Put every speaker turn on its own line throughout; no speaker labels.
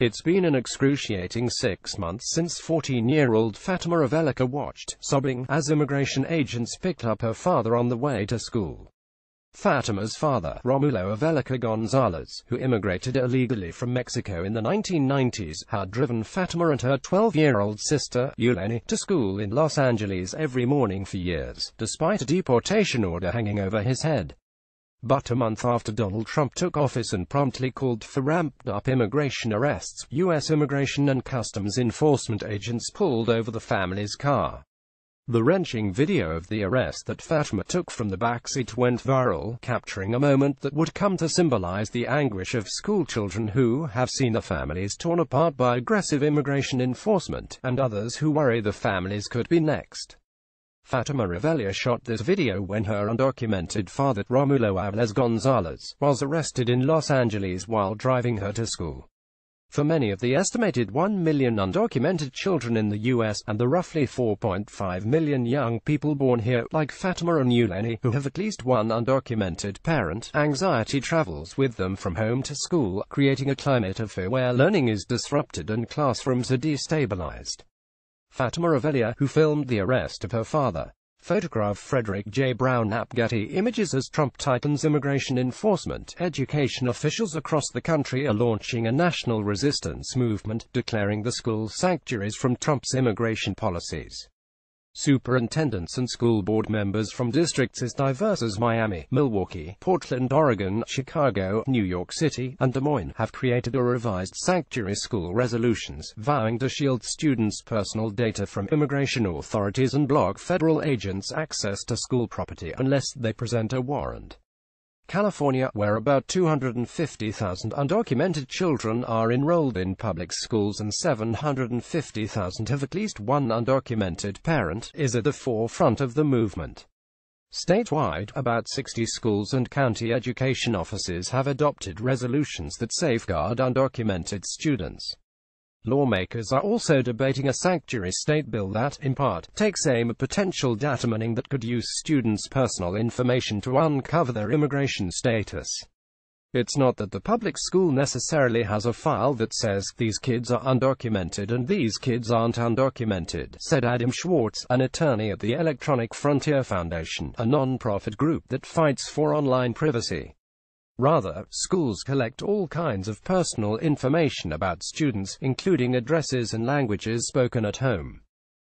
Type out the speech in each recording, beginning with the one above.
It's been an excruciating 6 months since 14-year-old Fatima Avelica watched, sobbing, as immigration agents picked up her father on the way to school. Fatima's father, Romulo Avelica Gonzalez, who immigrated illegally from Mexico in the 1990s, had driven Fatima and her 12-year-old sister, Yuleni, to school in Los Angeles every morning for years, despite a deportation order hanging over his head. But a month after Donald Trump took office and promptly called for ramped-up immigration arrests, U.S. Immigration and Customs Enforcement agents pulled over the family's car. The wrenching video of the arrest that Fatima took from the backseat went viral, capturing a moment that would come to symbolize the anguish of schoolchildren who have seen their families torn apart by aggressive immigration enforcement, and others who worry the families could be next. Fatima Avelica shot this video when her undocumented father, Romulo Avelica Gonzalez, was arrested in Los Angeles while driving her to school. For many of the estimated 1 million undocumented children in the U.S., and the roughly 4.5 million young people born here, like Fatima and Yuleni, who have at least one undocumented parent, anxiety travels with them from home to school, creating a climate of fear where learning is disrupted and classrooms are destabilized. Fatima Avelica, who filmed the arrest of her father, photographed Frederick J. Brown Knapp Getty Images. As Trump tightens immigration enforcement, education officials across the country are launching a national resistance movement, declaring the school sanctuaries from Trump's immigration policies. Superintendents and school board members from districts as diverse as Miami, Milwaukee, Portland, Oregon, Chicago, New York City, and Des Moines have created or revised sanctuary school resolutions, vowing to shield students' personal data from immigration authorities and block federal agents' access to school property unless they present a warrant. California, where about 250,000 undocumented children are enrolled in public schools and 750,000 have at least one undocumented parent, is at the forefront of the movement. Statewide, about 60 schools and county education offices have adopted resolutions that safeguard undocumented students. Lawmakers are also debating a sanctuary state bill that, in part, takes aim at potential data mining that could use students' personal information to uncover their immigration status. It's not that the public school necessarily has a file that says, these kids are undocumented and these kids aren't undocumented, said Adam Schwartz, an attorney at the Electronic Frontier Foundation, a non-profit group that fights for online privacy. Rather, schools collect all kinds of personal information about students, including addresses and languages spoken at home.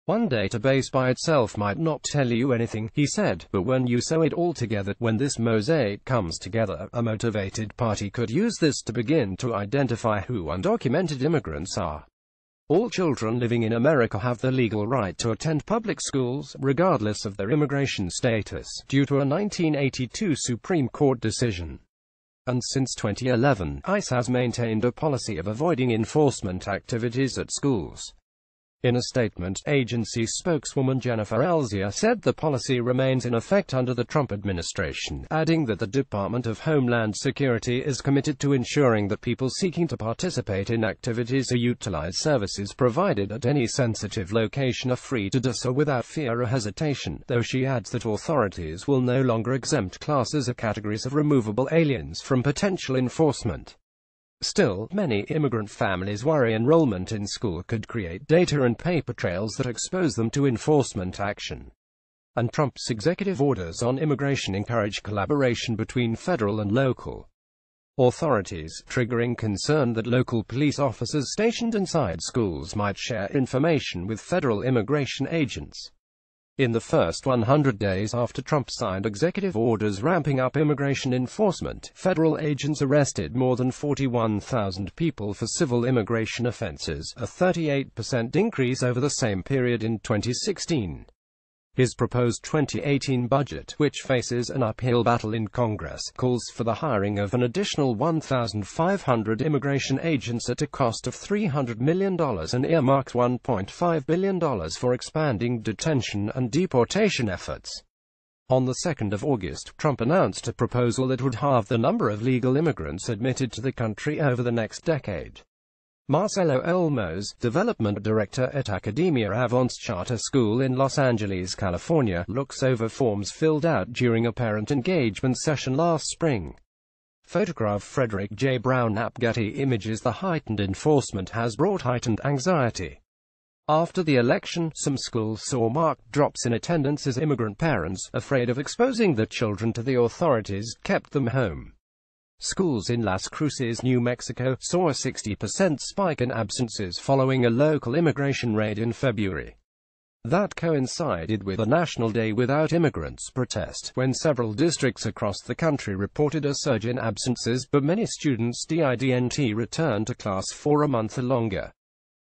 One database by itself might not tell you anything, he said, but when you sew it all together, when this mosaic comes together, a motivated party could use this to begin to identify who undocumented immigrants are. All children living in America have the legal right to attend public schools, regardless of their immigration status, due to a 1982 Supreme Court decision. And since 2011, ICE has maintained a policy of avoiding enforcement activities at schools. In a statement, agency spokeswoman Jennifer Elzier said the policy remains in effect under the Trump administration, adding that the Department of Homeland Security is committed to ensuring that people seeking to participate in activities or utilize services provided at any sensitive location are free to do so without fear or hesitation, though she adds that authorities will no longer exempt classes or categories of removable aliens from potential enforcement. Still, many immigrant families worry enrollment in school could create data and paper trails that expose them to enforcement action. And Trump's executive orders on immigration encourage collaboration between federal and local authorities, triggering concern that local police officers stationed inside schools might share information with federal immigration agents. In the first 100 days after Trump signed executive orders ramping up immigration enforcement, federal agents arrested more than 41,000 people for civil immigration offenses, a 38% increase over the same period in 2016. His proposed 2018 budget, which faces an uphill battle in Congress, calls for the hiring of an additional 1,500 immigration agents at a cost of $300 million and earmarks $1.5 billion for expanding detention and deportation efforts. On the 2nd of August, Trump announced a proposal that would halve the number of legal immigrants admitted to the country over the next decade. Marcelo Olmos, development director at Academia Avance Charter School in Los Angeles, California, looks over forms filled out during a parent engagement session last spring. Photograph Frederick J. Brown App Getty Images. The heightened enforcement has brought heightened anxiety. After the election, some schools saw marked drops in attendance as immigrant parents, afraid of exposing their children to the authorities, kept them home. Schools in Las Cruces, New Mexico, saw a 60% spike in absences following a local immigration raid in February. That coincided with the National Day Without Immigrants protest, when several districts across the country reported a surge in absences, but many students didn't return to class for a month or longer.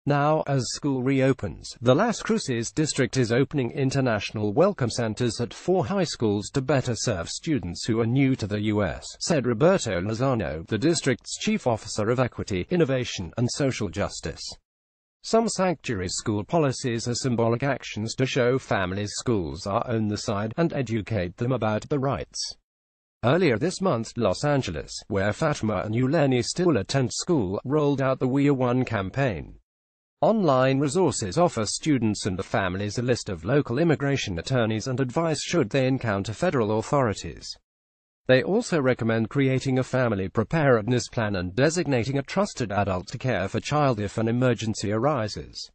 Now, as school reopens, the Las Cruces district is opening international welcome centers at 4 high schools to better serve students who are new to the U.S., said Roberto Lozano, the district's chief officer of equity, innovation, and social justice. Some sanctuary school policies are symbolic actions to show families schools are on the side and educate them about the rights. Earlier this month, Los Angeles, where Fatima and Euleni still attend school, rolled out the We Are One campaign. Online resources offer students and their families a list of local immigration attorneys and advice should they encounter federal authorities. They also recommend creating a family preparedness plan and designating a trusted adult to care for child if an emergency arises.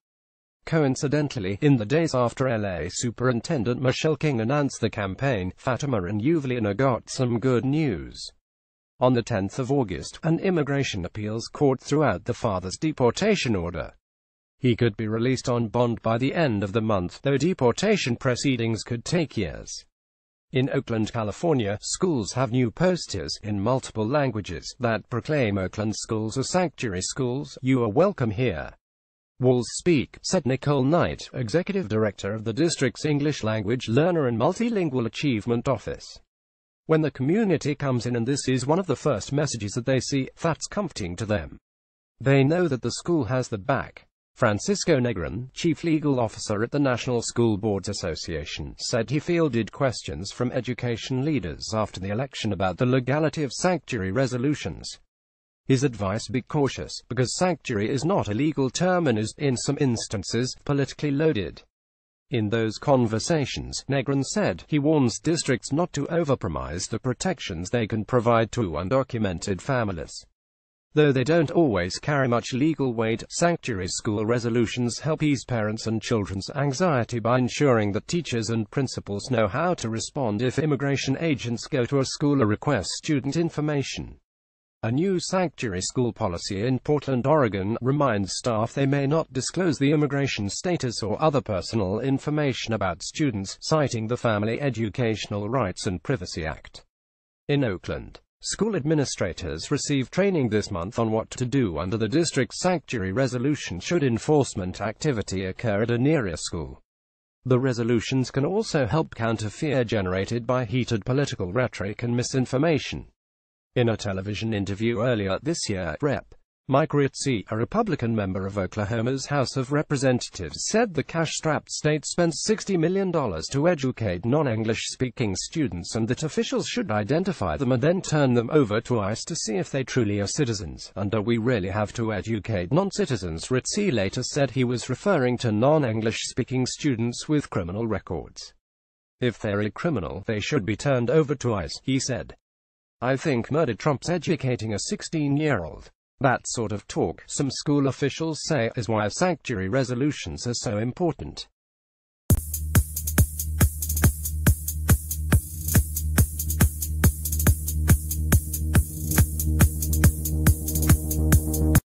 Coincidentally, in the days after LA Superintendent Michelle King announced the campaign, Fatima and Evelina got some good news. On the 10th of August, an immigration appeals court threw out the father's deportation order. He could be released on bond by the end of the month, though deportation proceedings could take years. In Oakland, California, schools have new posters, in multiple languages, that proclaim Oakland schools as sanctuary schools. You are welcome here. Walls speak, said Nicole Knight, executive director of the district's English language learner and multilingual achievement office. When the community comes in and this is one of the first messages that they see, that's comforting to them. They know that the school has the back. Francisco Negron, chief legal officer at the National School Boards Association, said he fielded questions from education leaders after the election about the legality of sanctuary resolutions. His advice: be cautious, because sanctuary is not a legal term and is, in some instances, politically loaded. In those conversations, Negron said, he warns districts not to overpromise the protections they can provide to undocumented families. Though they don't always carry much legal weight, sanctuary school resolutions help ease parents' and children's anxiety by ensuring that teachers and principals know how to respond if immigration agents go to a school or request student information. A new sanctuary school policy in Portland, Oregon, reminds staff they may not disclose the immigration status or other personal information about students, citing the Family Educational Rights and Privacy Act. In Oakland, school administrators receive training this month on what to do under the district's sanctuary resolution should enforcement activity occur at an area school. The resolutions can also help counter fear generated by heated political rhetoric and misinformation. In a television interview earlier this year, Rep. Mike Ritchie, a Republican member of Oklahoma's House of Representatives, said the cash-strapped state spends $60 million to educate non-English-speaking students and that officials should identify them and then turn them over to ICE to see if they truly are citizens. And we really have to educate non-citizens. Ritchie later said he was referring to non-English-speaking students with criminal records. If they're a criminal, they should be turned over to ICE, he said. I think murder trumps educating a 16-year-old. That sort of talk, some school officials say, is why sanctuary resolutions are so important.